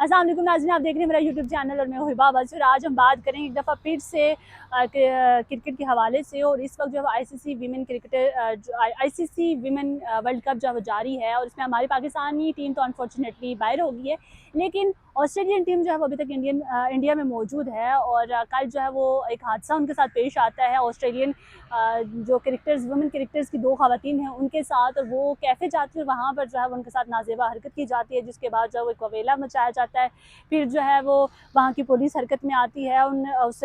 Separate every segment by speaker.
Speaker 1: अस्सलाम वालेकुम नाज़रीन, आप देख रहे हैं मेरा यूट्यूब चैनल और मैं हूँ हिबा बसर। आज हम बात करें एक दफ़ा फिर से क्रिकेट के हवाले से। और इस वक्त जो है आईसीसी वीमेन वर्ल्ड कप जो है जारी है और इसमें हमारी पाकिस्तानी टीम तो अनफॉर्चुनेटली बाहर हो गई है, लेकिन ऑस्ट्रेलियन टीम जो है वो अभी तक इंडिया में मौजूद है। और कल जो है वो एक हादसा उनके साथ पेश आता है ऑस्ट्रेलियन जो वुमेन क्रिकेटर्स की दो खवातीन हैं उनके साथ, और वो कैफ़े जाती है, वहाँ पर जो है उनके साथ नाजेबा हरकत की जाती है, जिसके बाद जो है वो एक ववेला मचाया जाता है। फिर जो है वो वहाँ की पुलिस हरकत में आती है, उस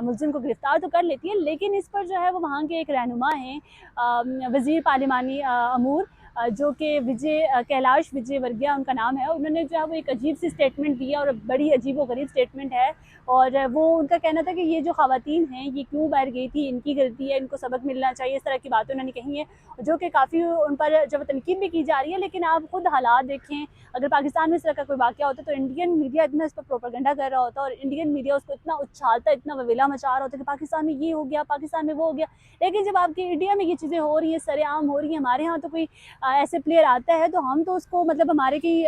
Speaker 1: मुलजिम को गिरफ्तार तो कर लेती है, लेकिन इस पर जो है वो वहाँ के एक रहनुमा हैं वज़ीर पार्लिमानी अमूर, जो कि कैलाश विजय वर्गीय उनका नाम है। उन्होंने जो है वो एक अजीब सी स्टेटमेंट दी है और बड़ी अजीब व गरीब स्टेटमेंट है। और वो उनका कहना था कि ये जो ख़वातीन हैं ये क्यों बाहर गई थी, इनकी गलती है, इनको सबक मिलना चाहिए, इस तरह की बातें उन्होंने कही हैं, जो कि काफ़ी उन पर जब तनकीद भी की जा रही है। लेकिन आप खुद हालात देखें, अगर पाकिस्तान में इस तरह का कोई वाक़या होता तो इंडियन मीडिया इतना इस पर प्रोपेगेंडा कर रहा होता और इंडियन मीडिया उसको इतना उछालता, इतना ववेला मचा रहा होता कि पाकिस्तान में ये हो गया, पाकिस्तान में वो हो गया। लेकिन जब आपकी इंडिया में ये चीज़ें हो रही हैं, सरेआम हो रही हैं, हमारे यहाँ तो कोई ऐसे प्लेयर आता है तो हम तो उसको मतलब हमारे की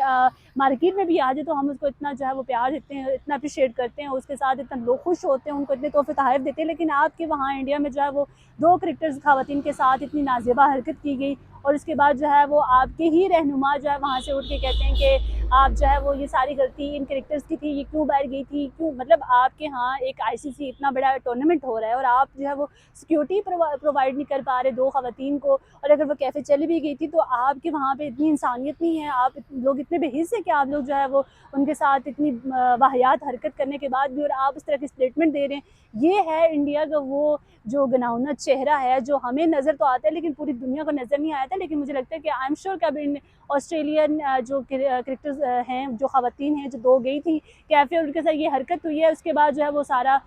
Speaker 1: मार्केट में भी आ जाए तो हम उसको इतना जो है वो प्यार देते हैं, इतना अप्रिशिएट करते हैं, उसके साथ इतना लोग खुश होते हैं, उनको इतने तोहफे तोहफ़े देते हैं। लेकिन आपके वहाँ इंडिया में जो है वो दो क्रिकेटर्स खवातीन के साथ इतनी नाज़ेबा हरकत की गई और उसके बाद जो है वो आपके ही रहनुमा जो है वहाँ से उठ के कहते हैं कि आप जो है वो ये सारी गलती इन क्रिकेटर्स की थी, ये क्यों बाहर गई थी, क्यों, मतलब आपके यहाँ एक आईसीसी इतना बड़ा टूर्नामेंट हो रहा है और आप जो है वो सिक्योरिटी प्रोवाइड नहीं कर पा रहे दो खवातीन को। और अगर वो कैफ़े चली भी गई थी तो आपके वहाँ पे इतनी इंसानियत नहीं है, आप लोग इतने बेहिस हैं कि आप लोग जो है वो उनके साथ इतनी वाहियात हरकत करने के बाद भी और आप इस तरह की स्टेटमेंट दे रहे हैं। ये है इंडिया का वो जो घिनौना चेहरा है जो हमें नज़र तो आता है लेकिन पूरी दुनिया को नज़र नहीं आया था। लेकिन मुझे लगता है कि आई एम श्योर कि अब इन ऑस्ट्रेलियन जो क्रिकेटर्स हैं, जो खवातीन हैं, जो दो गई थी कैफ़े, उनके साथ ये हरकत हुई है, उसके बाद जो है वो सारा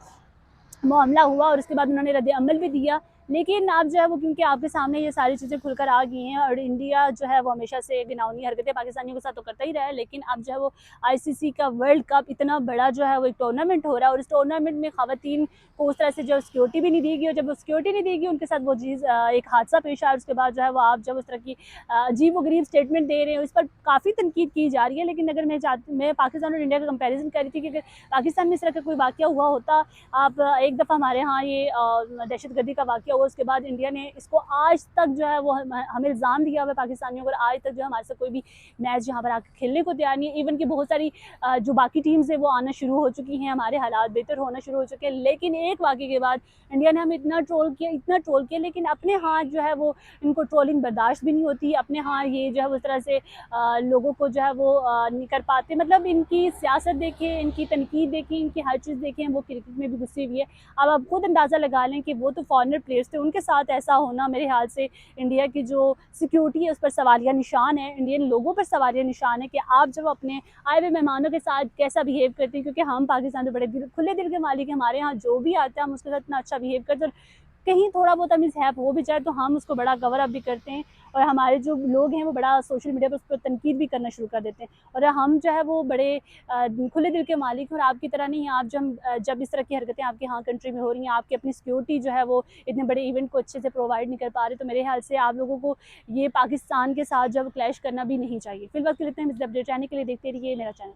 Speaker 1: मामला हुआ और उसके बाद उन्होंने रद्द अमल भी दिया। लेकिन आप जो है वो क्योंकि आपके सामने ये सारी चीज़ें खुलकर आ गई हैं और इंडिया जो है वो हमेशा से घिनौनी हरकतें पाकिस्तानियों के साथ तो करता ही रहा है, लेकिन अब जो है वो आईसीसी का वर्ल्ड कप इतना बड़ा जो है वो एक टूर्नामेंट हो रहा है और इस टूर्नामेंट में ख़वातीन को उस तरह से जो सिक्योरिटी भी नहीं दी गई और जब वो सिक्योरिटी नहीं दी गई उनके साथ वो चीज़ एक हादसा पेश आया। उसके बाद जो है वो आप जब उस तरह की अजीब व गरीब स्टेटमेंट दे रहे हैं, इस पर काफ़ी तनकीद की जा रही है। लेकिन अगर मैं पाकिस्तान और इंडिया का कंपेरिजन कर रही थी कि अगर पाकिस्तान में इस तरह का कोई वाक़या हुआ होता, आप एक दफ़ा हमारे यहाँ ये दहशतगर्दी का वाक़या हुआ, उसके बाद इंडिया ने इसको आज तक जो है वो हमें इल्ज़ाम दिया हुआ है पाकिस्तानियों को, आज तक जो है हमारे से कोई भी मैच यहाँ पर आकर खेलने को तैयार नहीं है। इवन कि बहुत सारी जो बाकी टीम्स है वो आना शुरू हो चुकी हैं, हमारे हालात बेहतर होना शुरू हो चुके हैं, लेकिन एक वाक़ये के बाद इंडिया ने हमें इतना ट्रोल किया, लेकिन अपने यहाँ जो है वो इनको ट्रोलिंग बर्दाश्त भी नहीं होती। अपने यहाँ ये जो है उस तरह से लोगों को जो है वो नहीं कर पाते, मतलब इनकी सियासत देखें, इनकी तनकीद देखें, इनकी हर चीज़ देखें, वो क्रिकेट में भी गुस्से हुई है। अब आप खुद अंदाज़ा लगा लें कि वो तो फॉरेनर प्लेयर्स थे, उनके साथ ऐसा होना मेरे ख्याल से इंडिया की जो सिक्योरिटी है उस पर सवालिया निशान है, इंडियन लोगों पर सवालिया निशान है कि आप जब अपने आए हुए मेहमानों के साथ कैसा बिहेव करते हैं, क्योंकि हम पाकिस्तान में बड़े खुले दिल के मालिक हैं, हमारे यहाँ जो भी आता है हम उसके साथ इतना अच्छा बिहेव करते हैं, कहीं थोड़ा बहुत हमें हैप हो भी जाए तो हम उसको बड़ा कवर अप भी करते हैं और हमारे जो लोग हैं वो बड़ा सोशल मीडिया पर उस पर तनकीद भी करना शुरू कर देते हैं। और हम जो है वो बड़े खुले दिल के मालिक हैं और आपकी तरह नहीं है। आप जब इस तरह की हरकतें आपके यहाँ कंट्री में हो रही हैं, आपकी अपनी सिक्योरिटी जो है वो इतने बड़े इवेंट को अच्छे से प्रोवाइड नहीं कर पा रहे, तो मेरे ख्याल से आप लोगों को ये पाकिस्तान के साथ जब क्लैश करना भी नहीं चाहिए। फिर वक्त लेते हैं, अपडेट रहने के लिए देखते रहिए मेरा चैनल।